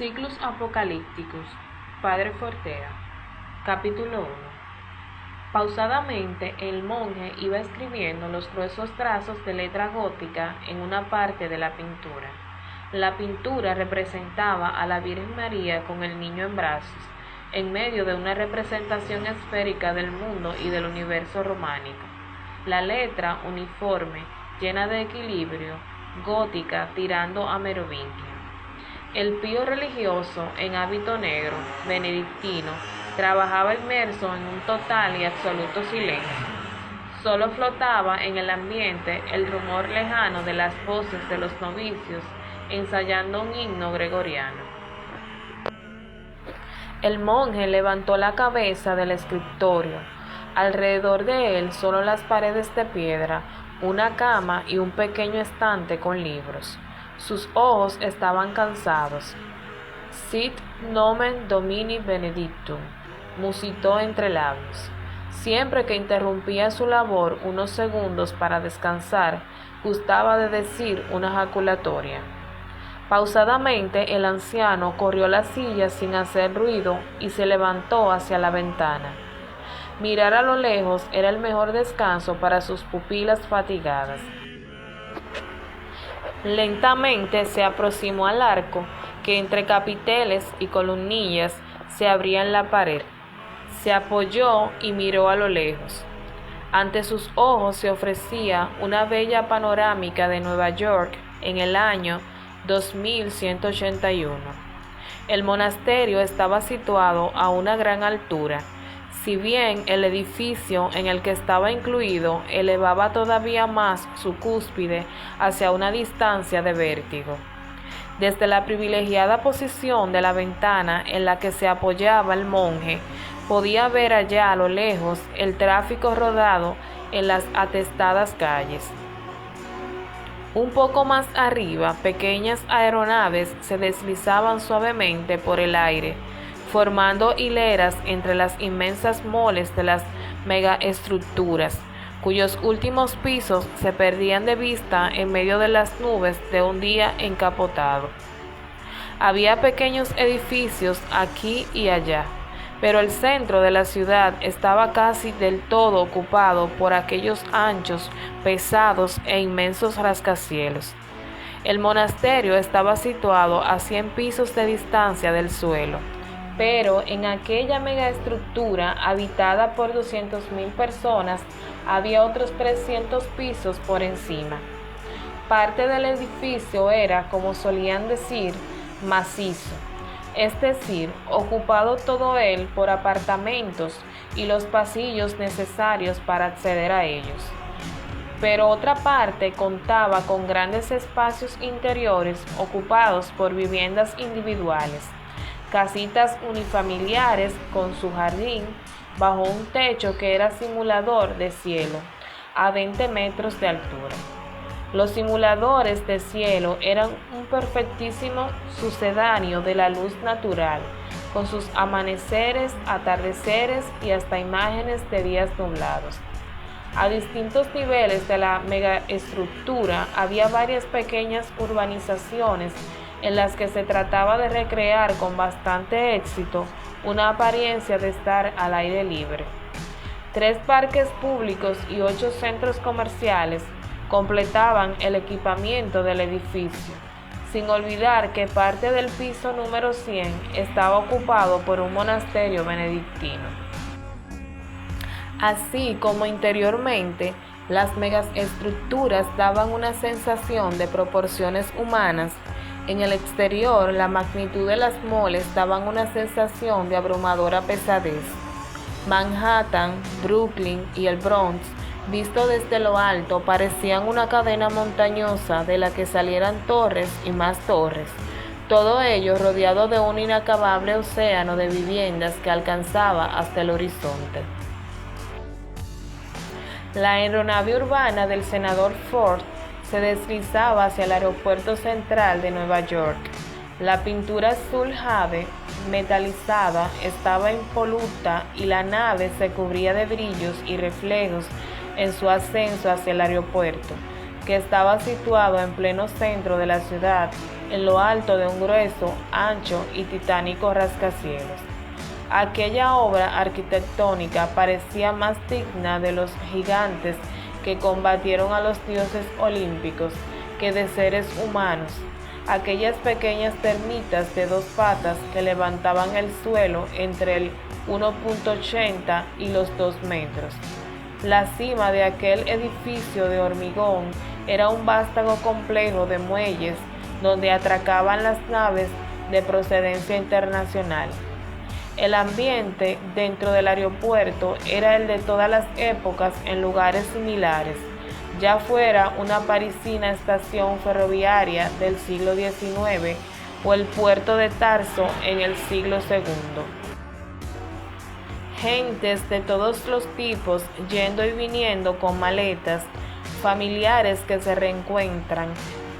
Ciclos apocalípticos. Padre Fortea. Capítulo 1. Pausadamente, el monje iba escribiendo los gruesos trazos de letra gótica en una parte de la pintura. La pintura representaba a la Virgen María con el niño en brazos, en medio de una representación esférica del mundo y del universo románico. La letra, uniforme, llena de equilibrio, gótica tirando a merovingio. El pío religioso, en hábito negro, benedictino, trabajaba inmerso en un total y absoluto silencio. Solo flotaba en el ambiente el rumor lejano de las voces de los novicios ensayando un himno gregoriano. El monje levantó la cabeza del escritorio. Alrededor de él solo las paredes de piedra, una cama y un pequeño estante con libros. Sus ojos estaban cansados. Sit nomen Domini benedictum, musitó entre labios. Siempre que interrumpía su labor unos segundos para descansar, gustaba de decir una ejaculatoria. Pausadamente el anciano corrió la silla sin hacer ruido y se levantó hacia la ventana. Mirar a lo lejos era el mejor descanso para sus pupilas fatigadas. Lentamente se aproximó al arco que entre capiteles y columnillas se abría en la pared. Se apoyó y miró a lo lejos. Ante sus ojos se ofrecía una bella panorámica de Nueva York en el año 2181. El monasterio estaba situado a una gran altura, si bien el edificio en el que estaba incluido elevaba todavía más su cúspide hacia una distancia de vértigo. Desde la privilegiada posición de la ventana en la que se apoyaba el monje, podía ver allá a lo lejos el tráfico rodado en las atestadas calles. Un poco más arriba, pequeñas aeronaves se deslizaban suavemente por el aire, formando hileras entre las inmensas moles de las megaestructuras, cuyos últimos pisos se perdían de vista en medio de las nubes de un día encapotado. Había pequeños edificios aquí y allá, pero el centro de la ciudad estaba casi del todo ocupado por aquellos anchos, pesados e inmensos rascacielos. El monasterio estaba situado a 100 pisos de distancia del suelo, pero en aquella megaestructura habitada por 200.000 personas había otros 300 pisos por encima. Parte del edificio era, como solían decir, macizo, es decir, ocupado todo él por apartamentos y los pasillos necesarios para acceder a ellos. Pero otra parte contaba con grandes espacios interiores ocupados por viviendas individuales, casitas unifamiliares con su jardín bajo un techo que era simulador de cielo, a 20 metros de altura. Los simuladores de cielo eran un perfectísimo sucedáneo de la luz natural, con sus amaneceres, atardeceres y hasta imágenes de días nublados. A distintos niveles de la megaestructura había varias pequeñas urbanizaciones en las que se trataba de recrear con bastante éxito una apariencia de estar al aire libre. 3 parques públicos y 8 centros comerciales completaban el equipamiento del edificio, sin olvidar que parte del piso número 100 estaba ocupado por un monasterio benedictino. Así como interiormente, las megaestructuras daban una sensación de proporciones humanas. En el exterior, la magnitud de las moles daban una sensación de abrumadora pesadez. Manhattan, Brooklyn y el Bronx, visto desde lo alto, parecían una cadena montañosa de la que salieran torres y más torres, todo ello rodeado de un inacabable océano de viviendas que alcanzaba hasta el horizonte. La aeronave urbana del senador Ford se deslizaba hacia el aeropuerto central de Nueva York. La pintura azul jade, metalizada, estaba impoluta y la nave se cubría de brillos y reflejos en su ascenso hacia el aeropuerto, que estaba situado en pleno centro de la ciudad en lo alto de un grueso, ancho y titánico rascacielos. Aquella obra arquitectónica parecía más digna de los gigantes que combatieron a los dioses olímpicos que de seres humanos. Aquellas pequeñas termitas de 2 patas que levantaban el suelo entre el 1,80 y los 2 metros. La cima de aquel edificio de hormigón era un vástago complejo de muelles donde atracaban las naves de procedencia internacional. El ambiente dentro del aeropuerto era el de todas las épocas en lugares similares, ya fuera una parisina estación ferroviaria del siglo XIX o el puerto de Tarso en el siglo II. Gentes de todos los tipos yendo y viniendo con maletas, familiares que se reencuentran,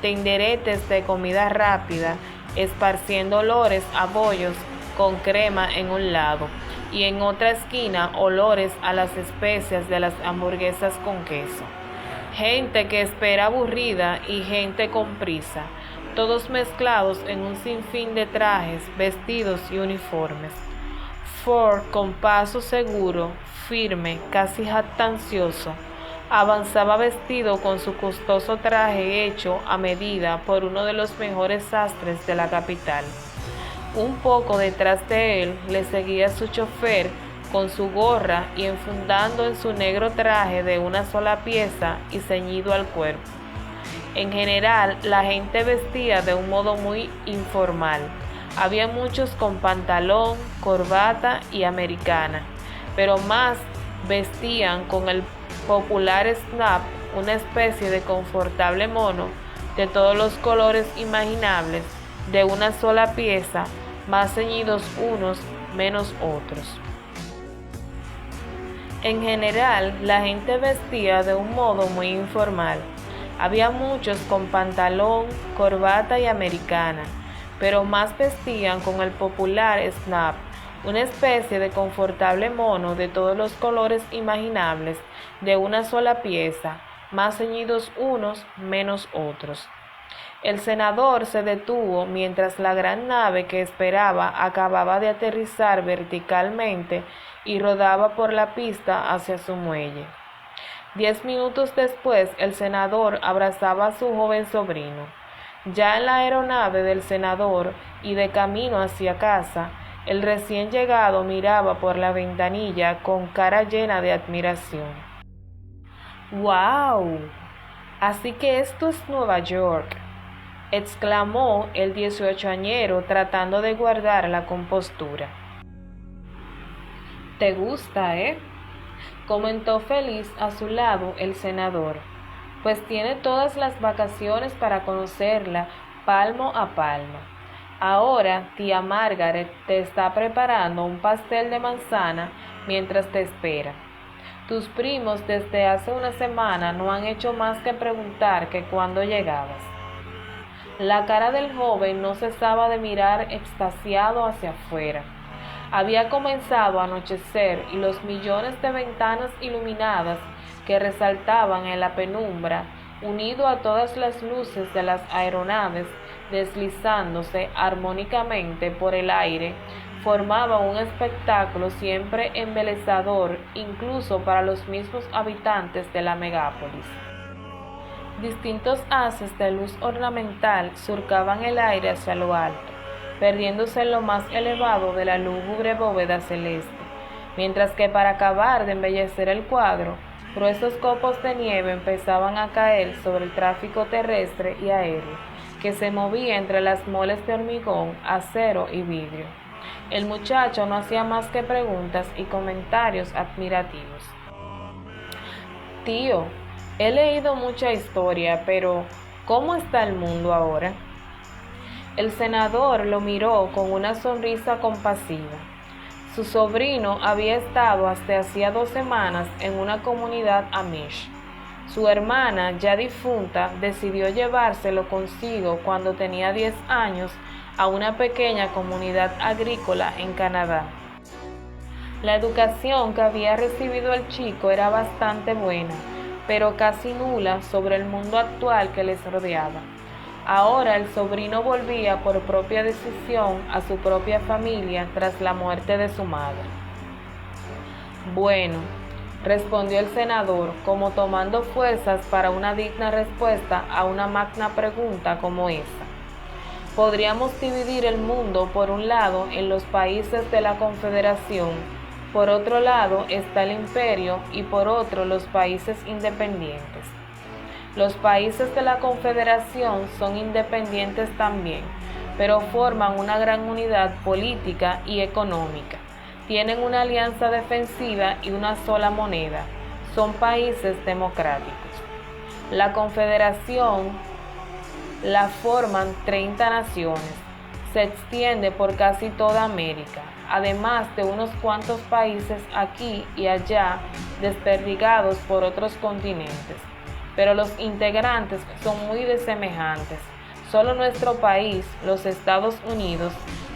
tenderetes de comida rápida, esparciendo olores a bollos con crema en un lado y en otra esquina olores a las especias de las hamburguesas con queso. Gente que espera aburrida y gente con prisa, todos mezclados en un sinfín de trajes, vestidos y uniformes. Ford, con paso seguro, firme, casi jactancioso, avanzaba vestido con su costoso traje hecho a medida por uno de los mejores sastres de la capital. Un poco detrás de él le seguía su chofer con su gorra y enfundando en su negro traje de una sola pieza y ceñido al cuerpo. En general, la gente vestía de un modo muy informal. Había muchos con pantalón, corbata y americana, pero más vestían con el popular snap, una especie de confortable mono de todos los colores imaginables, de una sola pieza, más ceñidos unos, menos otros. En general, la gente vestía de un modo muy informal. Había muchos con pantalón, corbata y americana, pero más vestían con el popular snap, una especie de confortable mono de todos los colores imaginables, de una sola pieza, más ceñidos unos, menos otros. El senador se detuvo mientras la gran nave que esperaba acababa de aterrizar verticalmente y rodaba por la pista hacia su muelle. 10 minutos después, el senador abrazaba a su joven sobrino. Ya en la aeronave del senador y de camino hacia casa, el recién llegado miraba por la ventanilla con cara llena de admiración. ¡Wow! Así que esto es Nueva York, exclamó el 18añero tratando de guardar la compostura. ¿Te gusta, comentó feliz a su lado el senador, pues tiene todas las vacaciones para conocerla palmo a palmo. Ahora tía Margaret te está preparando un pastel de manzana mientras te espera. Tus primos desde hace una semana no han hecho más que preguntar que cuándo llegabas. La cara del joven no cesaba de mirar extasiado hacia afuera. Había comenzado a anochecer y los millones de ventanas iluminadas que resaltaban en la penumbra, unido a todas las luces de las aeronaves deslizándose armónicamente por el aire, formaba un espectáculo siempre embelezador incluso para los mismos habitantes de la megápolis. Distintos haces de luz ornamental surcaban el aire hacia lo alto, perdiéndose en lo más elevado de la lúgubre bóveda celeste, mientras que para acabar de embellecer el cuadro, gruesos copos de nieve empezaban a caer sobre el tráfico terrestre y aéreo, que se movía entre las moles de hormigón, acero y vidrio. El muchacho no hacía más que preguntas y comentarios admirativos. Tío, he leído mucha historia, pero ¿cómo está el mundo ahora? El senador lo miró con una sonrisa compasiva. Su sobrino había estado hasta hacía 2 semanas en una comunidad amish. Su hermana, ya difunta, decidió llevárselo consigo cuando tenía 10 años a una pequeña comunidad agrícola en Canadá. La educación que había recibido el chico era bastante buena, pero casi nula sobre el mundo actual que les rodeaba. Ahora el sobrino volvía por propia decisión a su propia familia tras la muerte de su madre. Bueno, respondió el senador, como tomando fuerzas para una digna respuesta a una magna pregunta como esa. Podríamos dividir el mundo por un lado en los países de la Confederación, por otro lado está el imperio y por otro los países independientes. Los países de la Confederación son independientes también, pero forman una gran unidad política y económica. Tienen una alianza defensiva y una sola moneda. Son países democráticos. La Confederación la forman 30 naciones. Se extiende por casi toda América, además de unos cuantos países aquí y allá desperdigados por otros continentes. Pero los integrantes son muy desemejantes. Solo nuestro país, los Estados Unidos,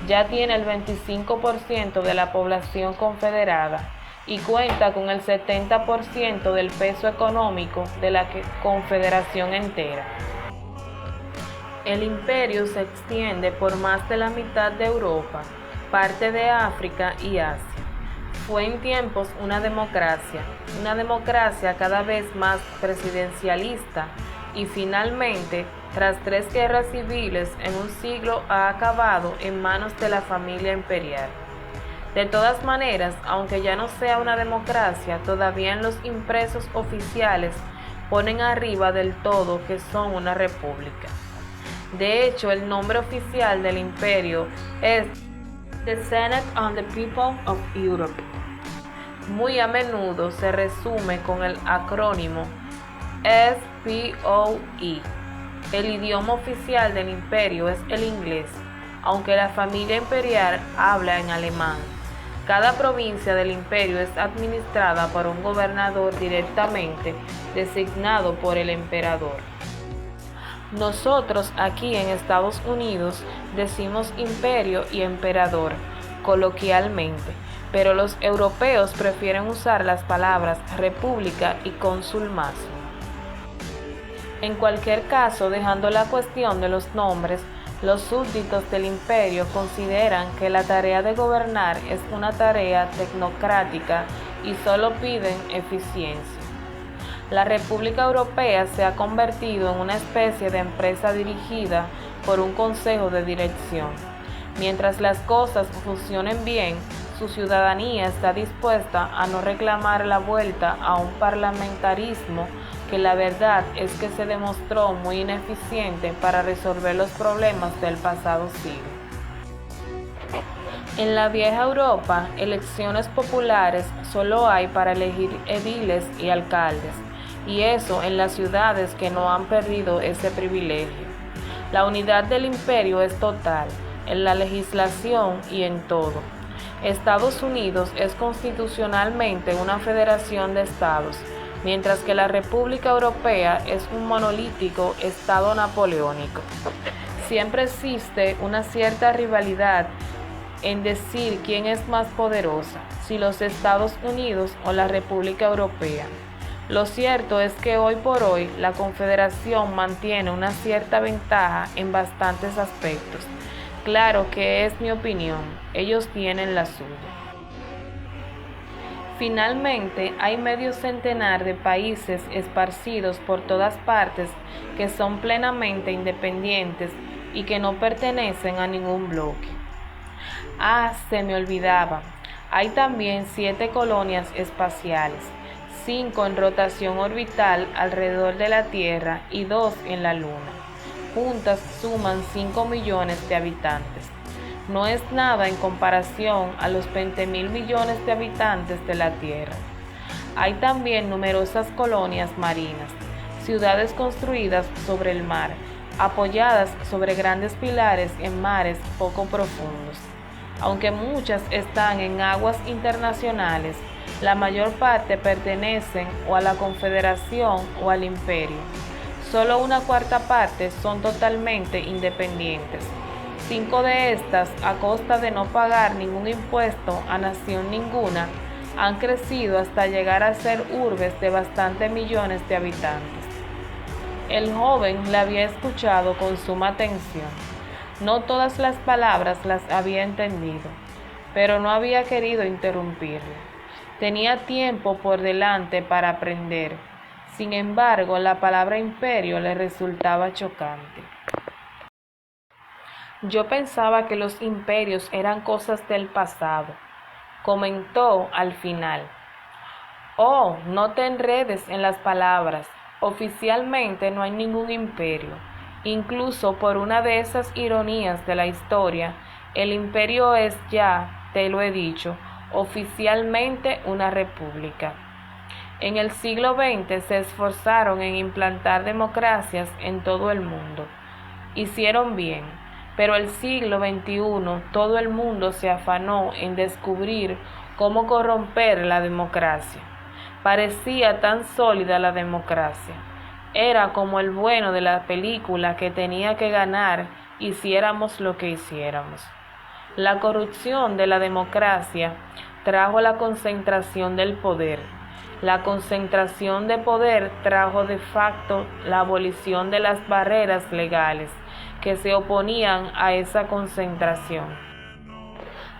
ya tiene el 25% de la población confederada y cuenta con el 70% del peso económico de la confederación entera. El imperio se extiende por más de la mitad de Europa, parte de África y Asia. Fue en tiempos una democracia cada vez más presidencialista y finalmente, tras 3 guerras civiles en un siglo, ha acabado en manos de la familia imperial. De todas maneras, aunque ya no sea una democracia, todavía en los impresos oficiales ponen arriba del todo que son una república. De hecho, el nombre oficial del imperio es The Senate and the People of Europe. Muy a menudo se resume con el acrónimo SPOE. El idioma oficial del imperio es el inglés, aunque la familia imperial habla en alemán. Cada provincia del imperio es administrada por un gobernador directamente designado por el emperador. Nosotros aquí en Estados Unidos decimos imperio y emperador coloquialmente, pero los europeos prefieren usar las palabras república y cónsul máximo. En cualquier caso, dejando la cuestión de los nombres, los súbditos del imperio consideran que la tarea de gobernar es una tarea tecnocrática y solo piden eficiencia. La República Europea se ha convertido en una especie de empresa dirigida por un consejo de dirección. Mientras las cosas funcionen bien, su ciudadanía está dispuesta a no reclamar la vuelta a un parlamentarismo que la verdad es que se demostró muy ineficiente para resolver los problemas del pasado siglo. En la vieja Europa, elecciones populares solo hay para elegir ediles y alcaldes, y eso en las ciudades que no han perdido ese privilegio. La unidad del imperio es total, en la legislación y en todo. Estados Unidos es constitucionalmente una federación de estados, mientras que la República Europea es un monolítico estado napoleónico. Siempre existe una cierta rivalidad en decir quién es más poderosa, si los Estados Unidos o la República Europea. Lo cierto es que hoy por hoy la Confederación mantiene una cierta ventaja en bastantes aspectos. Claro que es mi opinión, ellos tienen la suya. Finalmente, hay medio centenar de países esparcidos por todas partes que son plenamente independientes y que no pertenecen a ningún bloque. Se me olvidaba, hay también 7 colonias espaciales, 5 en rotación orbital alrededor de la Tierra y 2 en la Luna. Juntas suman 5 millones de habitantes. No es nada en comparación a los 20.000 millones de habitantes de la Tierra. Hay también numerosas colonias marinas, ciudades construidas sobre el mar, apoyadas sobre grandes pilares en mares poco profundos. Aunque muchas están en aguas internacionales, la mayor parte pertenecen o a la Confederación o al Imperio. Solo una cuarta parte son totalmente independientes. 5 de estas, a costa de no pagar ningún impuesto a nación ninguna, han crecido hasta llegar a ser urbes de bastantes millones de habitantes. El joven la había escuchado con suma atención. No todas las palabras las había entendido, pero no había querido interrumpirle. Tenía tiempo por delante para aprender. Sin embargo, la palabra imperio le resultaba chocante. Yo pensaba que los imperios eran cosas del pasado, comentó al final. Oh, no te enredes en las palabras. Oficialmente no hay ningún imperio. Incluso por una de esas ironías de la historia, el imperio es ya, te lo he dicho, oficialmente una república. En el siglo XX se esforzaron en implantar democracias en todo el mundo. Hicieron bien, pero el siglo XXI todo el mundo se afanó en descubrir cómo corromper la democracia. Parecía tan sólida la democracia. Era como el bueno de la película que tenía que ganar, hiciéramos lo que hiciéramos. La corrupción de la democracia trajo la concentración del poder. La concentración de poder trajo de facto la abolición de las barreras legales que se oponían a esa concentración.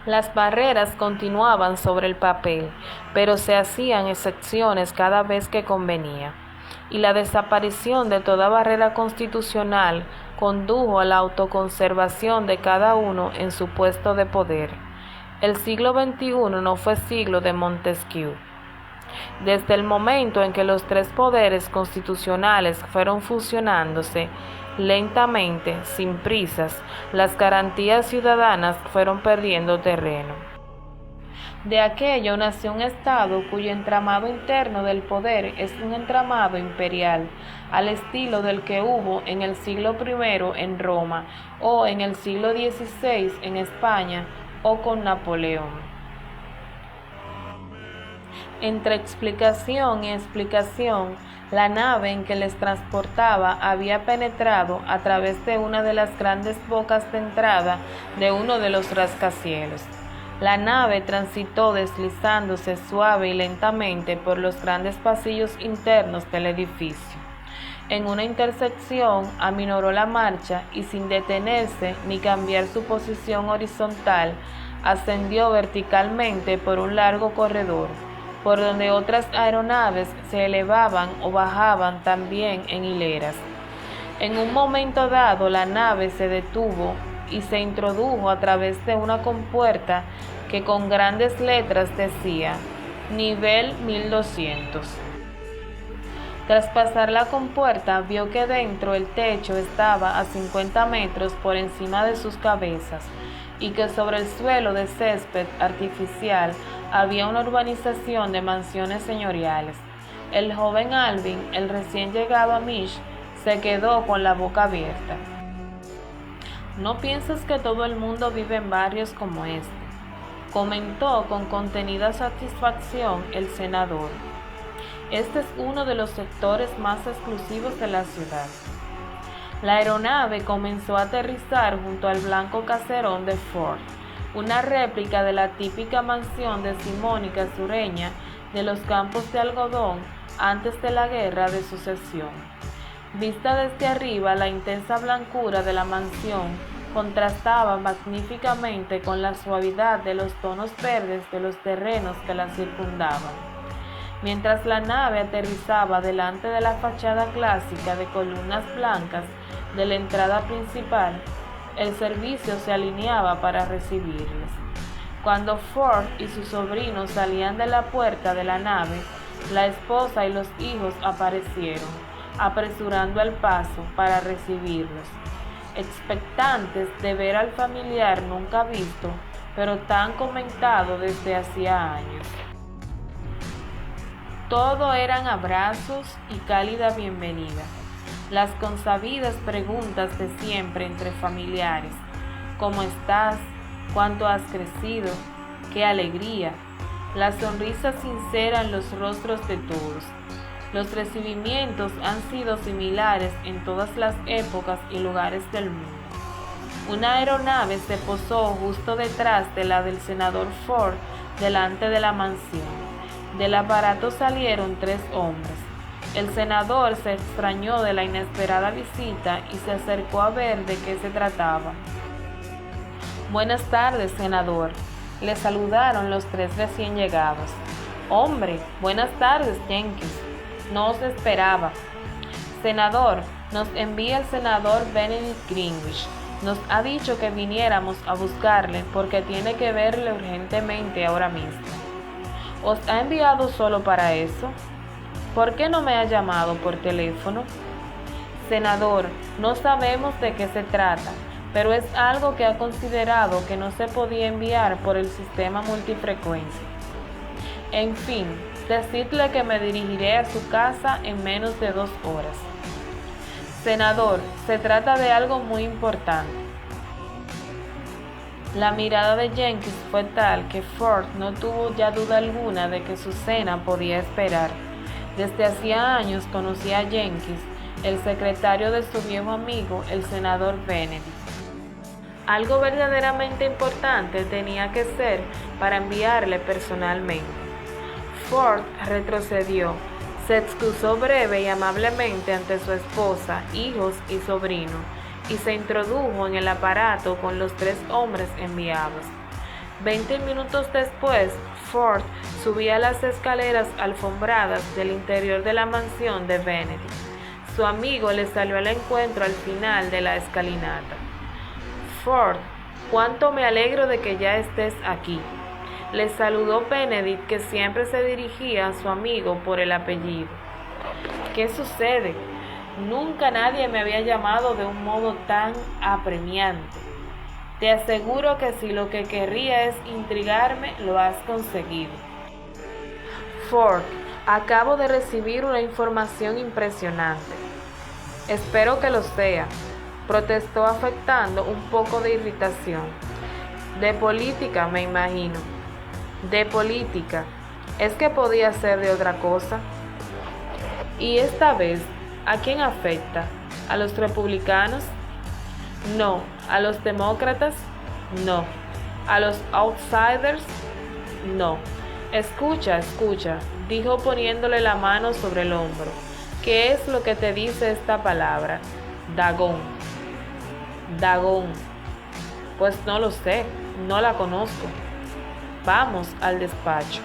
Las barreras continuaban sobre el papel, pero se hacían excepciones cada vez que convenía, y la desaparición de toda barrera constitucional condujo a la autoconservación de cada uno en su puesto de poder. El siglo XXI no fue siglo de Montesquieu. Desde el momento en que los tres poderes constitucionales fueron fusionándose, lentamente, sin prisas, las garantías ciudadanas fueron perdiendo terreno. De aquello nació un Estado cuyo entramado interno del poder es un entramado imperial, al estilo del que hubo en el siglo I en Roma o en el siglo XVI en España o con Napoleón. Entre explicación y explicación, la nave en que les transportaba había penetrado a través de una de las grandes bocas de entrada de uno de los rascacielos. La nave transitó deslizándose suave y lentamente por los grandes pasillos internos del edificio. En una intersección aminoró la marcha y sin detenerse ni cambiar su posición horizontal, ascendió verticalmente por un largo corredor, por donde otras aeronaves se elevaban o bajaban también en hileras. En un momento dado la nave se detuvo y se introdujo a través de una compuerta que con grandes letras decía Nivel 1200. Tras pasar la compuerta vio que dentro el techo estaba a 50 metros por encima de sus cabezas y que sobre el suelo de césped artificial había una urbanización de mansiones señoriales. El joven Alvin, el recién llegado a Mish, se quedó con la boca abierta. ¿No piensas que todo el mundo vive en barrios como este?, comentó con contenida satisfacción el senador. Este es uno de los sectores más exclusivos de la ciudad. La aeronave comenzó a aterrizar junto al blanco caserón de Ford, una réplica de la típica mansión decimonónica sureña de los campos de algodón antes de la Guerra de Sucesión. Vista desde arriba, la intensa blancura de la mansión contrastaba magníficamente con la suavidad de los tonos verdes de los terrenos que la circundaban. Mientras la nave aterrizaba delante de la fachada clásica de columnas blancas de la entrada principal, el servicio se alineaba para recibirles. Cuando Ford y sus sobrinos salían de la puerta de la nave, la esposa y los hijos aparecieron, apresurando el paso para recibirlos, expectantes de ver al familiar nunca visto, pero tan comentado desde hacía años. Todo eran abrazos y cálida bienvenida, las consabidas preguntas de siempre entre familiares: ¿cómo estás? ¿Cuánto has crecido? ¡Qué alegría! La sonrisa sincera en los rostros de todos. Los recibimientos han sido similares en todas las épocas y lugares del mundo. Una aeronave se posó justo detrás de la del senador Ford, delante de la mansión. Del aparato salieron 3 hombres. El senador se extrañó de la inesperada visita y se acercó a ver de qué se trataba. Buenas tardes, senador. Le saludaron los tres recién llegados. Hombre, buenas tardes, Jenkins. No os esperaba. Senador, nos envía el senador Benedict Greenwich. Nos ha dicho que viniéramos a buscarle porque tiene que verle urgentemente ahora mismo. ¿Os ha enviado solo para eso? ¿Por qué no me ha llamado por teléfono? Senador, no sabemos de qué se trata, pero es algo que ha considerado que no se podía enviar por el sistema multifrecuencia. En fin, decidle que me dirigiré a su casa en menos de 2 horas. Senador, se trata de algo muy importante. La mirada de Jenkins fue tal que Ford no tuvo ya duda alguna de que su cena podía esperar. Desde hacía años conocía a Jenkins, el secretario de su viejo amigo, el senador Benedict. Algo verdaderamente importante tenía que ser para enviarle personalmente. Ford retrocedió, se excusó breve y amablemente ante su esposa, hijos y sobrino, y se introdujo en el aparato con los 3 hombres enviados. 20 minutos después, Ford subía las escaleras alfombradas del interior de la mansión de Benedict. Su amigo le salió al encuentro al final de la escalinata. Ford, cuánto me alegro de que ya estés aquí. Le saludó Benedict, que siempre se dirigía a su amigo por el apellido. ¿Qué sucede? Nunca nadie me había llamado de un modo tan apremiante. Te aseguro que si lo que querría es intrigarme, lo has conseguido. Ford, acabo de recibir una información impresionante. Espero que lo sea, protestó afectando un poco de irritación. De política, me imagino. De política. ¿Es que podía ser de otra cosa? Y esta vez, ¿a quién afecta? ¿A los republicanos? No. ¿A los demócratas? No. ¿A los outsiders? No. Escucha, dijo poniéndole la mano sobre el hombro. ¿Qué es lo que te dice esta palabra? Dagón. Dagón. Pues no lo sé, no la conozco. Vamos al despacho.